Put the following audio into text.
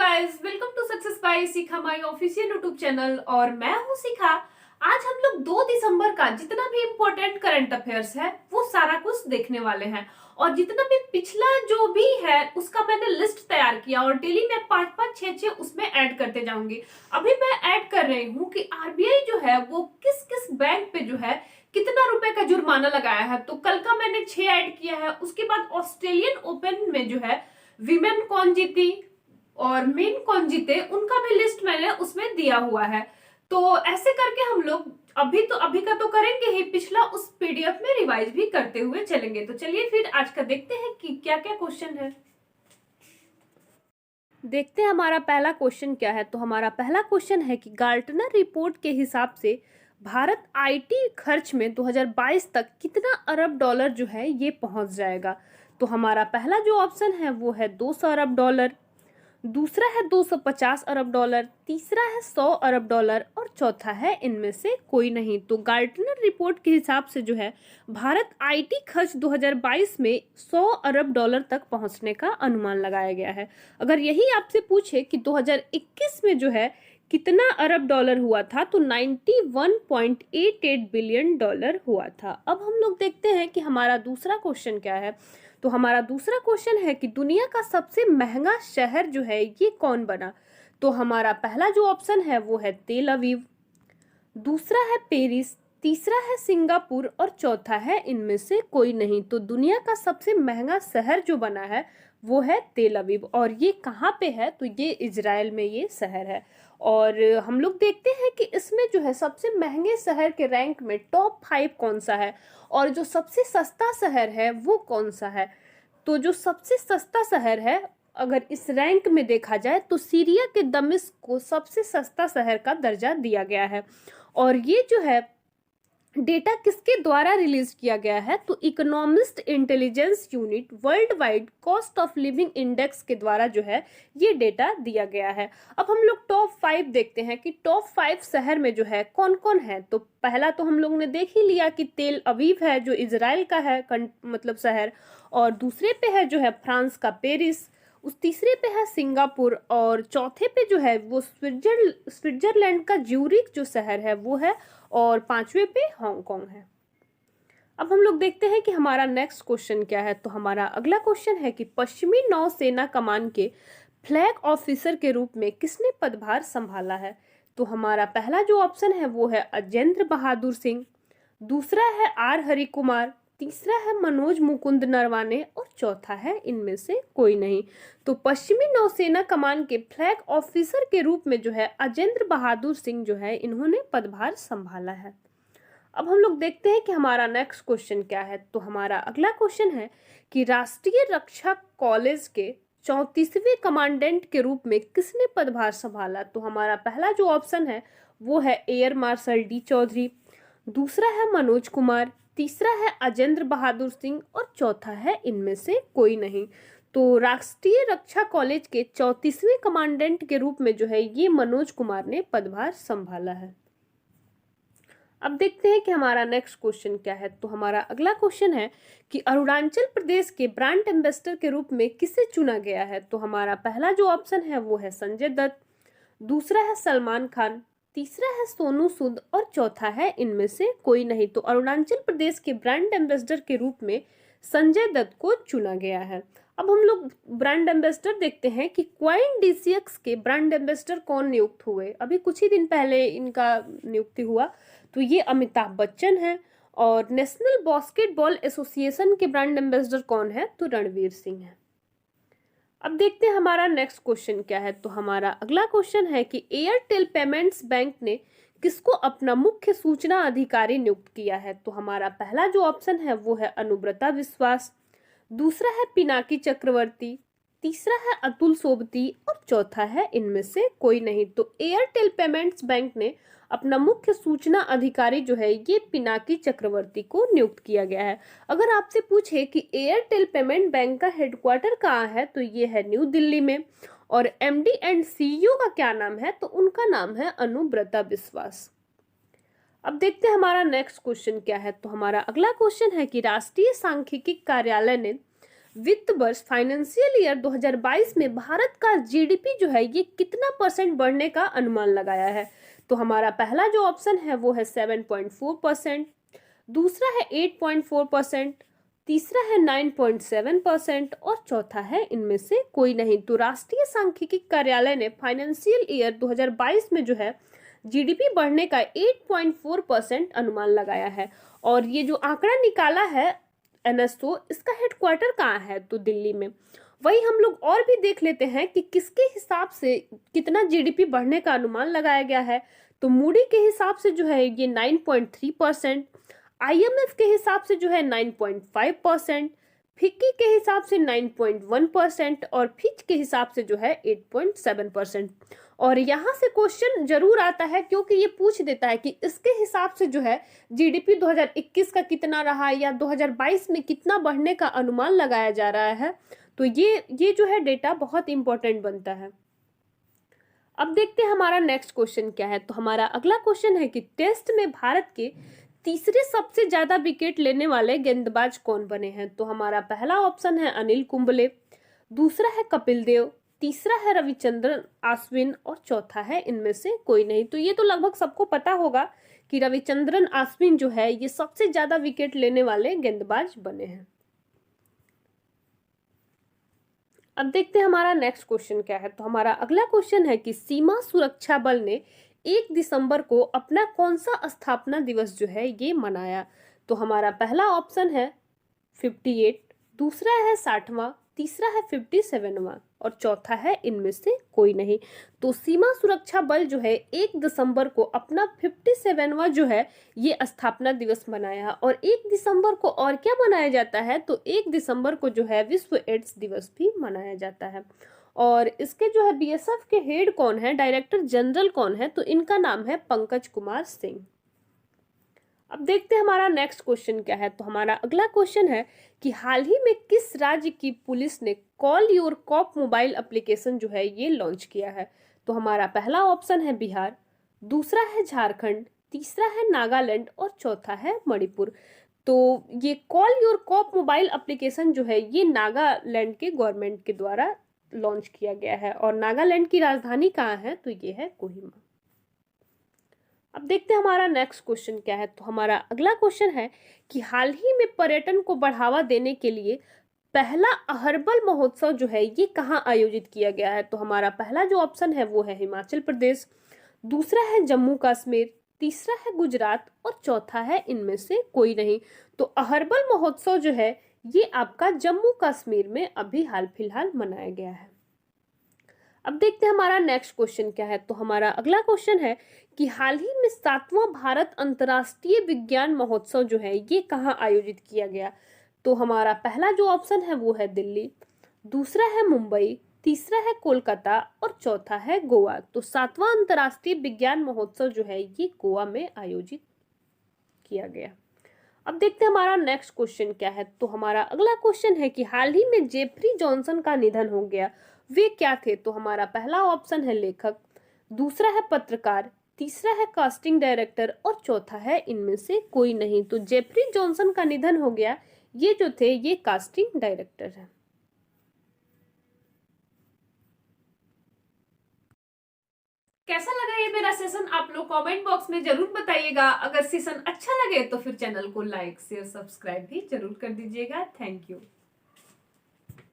Guys, welcome to success by Shikha my official YouTube channel. और मैं हूं शिखा। आज हम लोग 2 दिसंबर का जितना भी इम्पोर्टेंट करंट अफेयर्स है वो सारा कुछ देखने वाले हैं। और जितना भी पिछला जो भी है उसका मैंने लिस्ट तैयार किया और डेली मैं 5-5 6-6 उसमें ऐड करते जाऊंगी। अभी मैं ऐड कर रही हूँ कि आरबीआई जो है वो किस किस बैंक पे जो है कितना रुपए का जुर्माना लगाया है। तो कल का मैंने 6 ऐड किया है। उसके बाद ऑस्ट्रेलियन ओपन में जो है विमेन कौन जीती और मेन कौन जीते उनका भी लिस्ट मैंने उसमें दिया हुआ है। तो ऐसे करके हम लोग अभी का तो करेंगे ही, पिछला उस पीडीएफ में रिवाइज भी करते हुए चलेंगे। तो चलिए फिर आज का देखते हैं कि क्या क्या क्वेश्चन है। देखते हैं हमारा पहला क्वेश्चन क्या है। तो हमारा पहला क्वेश्चन है कि गार्टनर रिपोर्ट के हिसाब से भारत आईटी खर्च में 2022 तक कितना अरब डॉलर जो है ये पहुंच जाएगा। तो हमारा पहला जो ऑप्शन है वो है 200 अरब डॉलर, दूसरा है 250 अरब डॉलर, तीसरा है 100 अरब डॉलर और चौथा है इनमें से कोई नहीं। तो गार्टनर रिपोर्ट के हिसाब से जो है भारत आईटी खर्च 2022 में 100 अरब डॉलर तक पहुंचने का अनुमान लगाया गया है। अगर यही आपसे पूछे कि 2021 में जो है कितना अरब डॉलर हुआ था तो 91.88 बिलियन डॉलर हुआ था। अब हम लोग देखते हैं कि हमारा दूसरा क्वेश्चन क्या है। तो हमारा दूसरा क्वेश्चन है कि दुनिया का सबसे महंगा शहर जो है ये कौन बना। तो हमारा पहला जो ऑप्शन है वो है तेल अवीव, दूसरा है पेरिस, तीसरा है सिंगापुर और चौथा है इनमें से कोई नहीं। तो दुनिया का सबसे महंगा शहर जो बना है वो है तेल अवीव और ये कहाँ पे है तो ये इजराइल में ये शहर है। और हम लोग देखते हैं कि इसमें जो है सबसे महंगे शहर के रैंक में टॉप 5 कौन सा है और जो सबसे सस्ता शहर है वो कौन सा है। तो जो सबसे सस्ता शहर है अगर इस रैंक में देखा जाए तो सीरिया के दमिश्क को सबसे सस्ता शहर का दर्जा दिया गया है। और ये जो है डेटा किसके द्वारा रिलीज किया गया है तो economist intelligence unit world wide cost of living index के द्वारा जो है ये डेटा दिया गया है। अब हम लोग टॉप 5 देखते हैं कि टॉप 5 शहर में जो है कौन कौन है। तो पहला तो हम लोग ने देख ही लिया कि तेल अवीव है जो इजराइल का है मतलब शहर, और दूसरे पे है जो है फ्रांस का पेरिस, उस तीसरे पे है सिंगापुर और चौथे पे जो है वो स्विट्जरलैंड का ज्यूरिख जो शहर है वो है और पांचवें पे हांगकांग है। अब हम लोग देखते हैं कि हमारा नेक्स्ट क्वेश्चन क्या है। तो हमारा अगला क्वेश्चन है कि पश्चिमी नौसेना कमान के फ्लैग ऑफिसर के रूप में किसने पदभार संभाला है। तो हमारा पहला जो ऑप्शन है वो है अजेंद्र बहादुर सिंह, दूसरा है आर हरि कुमार, तीसरा है मनोज मुकुंद नरवाने और चौथा है इनमें से कोई नहीं। तो पश्चिमी नौसेना कमान के फ्लैग ऑफिसर के रूप में जो है अजेंद्र बहादुर सिंह जो है इन्होंने पदभार संभाला है। अब हम लोग देखते हैं कि हमारा नेक्स्ट क्वेश्चन क्या है। तो हमारा अगला क्वेश्चन है कि राष्ट्रीय रक्षा कॉलेज के 34वें कमांडेंट के रूप में किसने पदभार संभाला। तो हमारा पहला जो ऑप्शन है वो है एयर मार्शल डी चौधरी, दूसरा है मनोज कुमार, तीसरा है अजेंद्र बहादुर सिंह और चौथा है इनमें से कोई नहीं। तो राष्ट्रीय रक्षा कॉलेज के 34वें कमांडेंट के रूप में जो है ये मनोज कुमार ने पदभार संभाला है। अब देखते हैं कि हमारा नेक्स्ट क्वेश्चन क्या है। तो हमारा अगला क्वेश्चन है कि अरुणाचल प्रदेश के ब्रांड एम्बेसडर के रूप में किसे चुना गया है। तो हमारा पहला जो ऑप्शन है वो है संजय दत्त, दूसरा है सलमान खान, तीसरा है सोनू सूद और चौथा है इनमें से कोई नहीं। तो अरुणाचल प्रदेश के ब्रांड एम्बेसडर के रूप में संजय दत्त को चुना गया है। अब हम लोग ब्रांड एम्बेसडर देखते हैं कि क्वाइन डीसीएक्स के ब्रांड एम्बेसडर कौन नियुक्त हुए। अभी कुछ ही दिन पहले इनका नियुक्ति हुआ। तो ये अमिताभ बच्चन है। और नेशनल बास्केटबॉल एसोसिएशन के ब्रांड एम्बेसडर कौन है तो रणवीर सिंह है। अब देखते हैं हमारा नेक्स्ट क्वेश्चन क्या है। तो हमारा अगला क्वेश्चन है कि एयरटेल पेमेंट्स बैंक ने किसको अपना मुख्य सूचना अधिकारी नियुक्त किया है। तो हमारा पहला जो ऑप्शन है वो है अनुब्रता विश्वास, दूसरा है पिनाकी चक्रवर्ती, तीसरा है अतुल सोबती और चौथा है इनमें से कोई नहीं। तो एयरटेल पेमेंट्स बैंक ने अपना मुख्य सूचना अधिकारी जो है ये पिनाकी चक्रवर्ती को नियुक्त किया गया है। अगर आपसे पूछे कि एयरटेल पेमेंट बैंक का हेडक्वार्टर कहाँ है तो ये है न्यू दिल्ली में, और एमडी एंड सीईओ का क्या नाम है तो उनका नाम है अनुब्रता विश्वास। अब देखते हैं हमारा नेक्स्ट क्वेश्चन क्या है। तो हमारा अगला क्वेश्चन है कि राष्ट्रीय सांख्यिकी कार्यालय ने वित्त वर्ष फाइनेंशियल ईयर 2022 में भारत का जीडीपी जो है ये कितना % बढ़ने का अनुमान लगाया है? तो हमारा पहला जो ऑप्शन है वो है 7.4%, दूसरा है 8.4%, तीसरा है 9.7% और चौथा है इनमें से कोई नहीं। तो राष्ट्रीय सांख्यिकी कार्यालय ने फाइनेंशियल ईयर 2022 में जो है जीडीपी बढ़ने का 8.4% अनुमान लगाया है। और ये जो आंकड़ा निकाला है एनएसओ, इसका हेडक्वार्टर कहाँ है? तो दिल्ली में। वही हम लोग और भी देख लेते हैं कि किसके हिसाब से कितना जीडीपी बढ़ने का अनुमान लगाया गया है। तो मूडी के हिसाब से जो है ये 9.3%, आईएमएफ के हिसाब से जो है 9.5%, फिक्की के हिसाब से 9.1% और फिच के हिसाब से जो है 8.7%। और यहाँ से क्वेश्चन जरूर आता है क्योंकि ये पूछ देता है कि इसके हिसाब से जो है जीडीपी 2021 का कितना रहा या 2022 में कितना बढ़ने का अनुमान लगाया जा रहा है। तो ये जो है डेटा बहुत इंपॉर्टेंट बनता है। अब देखते हैं हमारा नेक्स्ट क्वेश्चन क्या है। तो हमारा अगला क्वेश्चन है कि टेस्ट में भारत के तीसरे सबसे ज्यादा विकेट लेने वाले गेंदबाज कौन बने हैं? तो हमारा पहला ऑप्शन है अनिल कुंबले, दूसरा है कपिल देव, तीसरा है रविचंद्रन अश्विन और चौथा है इनमें से कोई नहीं। तो ये तो लगभग सबको पता होगा कि रविचंद्रन अश्विन जो है ये सबसे ज्यादा विकेट लेने वाले गेंदबाज बने हैं। अब देखते हैं हमारा नेक्स्ट क्वेश्चन क्या है। तो हमारा अगला क्वेश्चन है कि सीमा सुरक्षा बल ने 1 दिसंबर को अपना कौन सा स्थापना दिवस जो है ये मनाया? तो हमारा पहला ऑप्शन है 58, दूसरा है 60वां, तीसरा है 57वां और चौथा है इनमें से कोई नहीं। तो सीमा सुरक्षा बल जो है 1 दिसंबर को अपना 57वां जो है ये स्थापना दिवस मनाया। और 1 दिसंबर को और क्या मनाया जाता है? तो 1 दिसंबर को जो है विश्व एड्स दिवस भी मनाया जाता है। और इसके जो है बीएसएफ के हेड कौन है, डायरेक्टर जनरल कौन है? तो इनका नाम है पंकज कुमार सिंह। अब देखते हैं हमारा नेक्स्ट क्वेश्चन क्या है। तो हमारा अगला क्वेश्चन है कि हाल ही में किस राज्य की पुलिस ने call your cop mobile application जो है ये लॉन्च किया है? तो हमारा पहला ऑप्शन है बिहार, दूसरा है झारखंड, तीसरा है नागालैंड और चौथा है मणिपुर। तो ये call your cop mobile application जो है ये नागालैंड के गवर्नमेंट के द्वारा लॉन्च किया गया है। और नागालैंड की राजधानी कहाँ है? तो ये है कोहिमा। अब देखते हैं हमारा नेक्स्ट क्वेश्चन क्या है। तो हमारा अगला क्वेश्चन है कि हाल ही में पर्यटन को बढ़ावा देने के लिए पहला अहर्बल महोत्सव जो है ये कहाँ आयोजित किया गया है? तो हमारा पहला जो ऑप्शन है वो है हिमाचल प्रदेश, दूसरा है जम्मू कश्मीर, तीसरा है गुजरात और चौथा है इनमें से कोई नहीं। तो अहर्बल महोत्सव जो है ये आपका जम्मू कश्मीर में अभी हाल फिलहाल मनाया गया है। अब देखते हैं हमारा नेक्स्ट क्वेश्चन क्या है। तो हमारा अगला क्वेश्चन है कि हाल ही में 7वां भारत अंतर्राष्ट्रीय विज्ञान महोत्सव जो है ये कहाँ आयोजित किया गया? तो हमारा पहला जो ऑप्शन है वो है दिल्ली, दूसरा है मुंबई, तीसरा है कोलकाता और चौथा है गोवा। तो 7वां अंतर्राष्ट्रीय विज्ञान महोत्सव जो है ये गोवा में आयोजित किया गया। अब देखते हैं हमारा नेक्स्ट क्वेश्चन क्या है। तो हमारा अगला क्वेश्चन है कि हाल ही में जेफरी जॉनसन का निधन हो गया, वे क्या थे? तो हमारा पहला ऑप्शन है लेखक, दूसरा है पत्रकार, तीसरा है कास्टिंग डायरेक्टर और चौथा है इनमें से कोई नहीं। तो जेफरी जॉनसन का निधन हो गया, ये जो थे ये कास्टिंग डायरेक्टर है। कैसा लगा ये मेरा सेशन आप लोग कमेंट बॉक्स में जरूर बताइएगा। अगर सेशन अच्छा लगे तो फिर चैनल को लाइक शेयर सब्सक्राइब भी जरूर कर दीजिएगा। Thank you.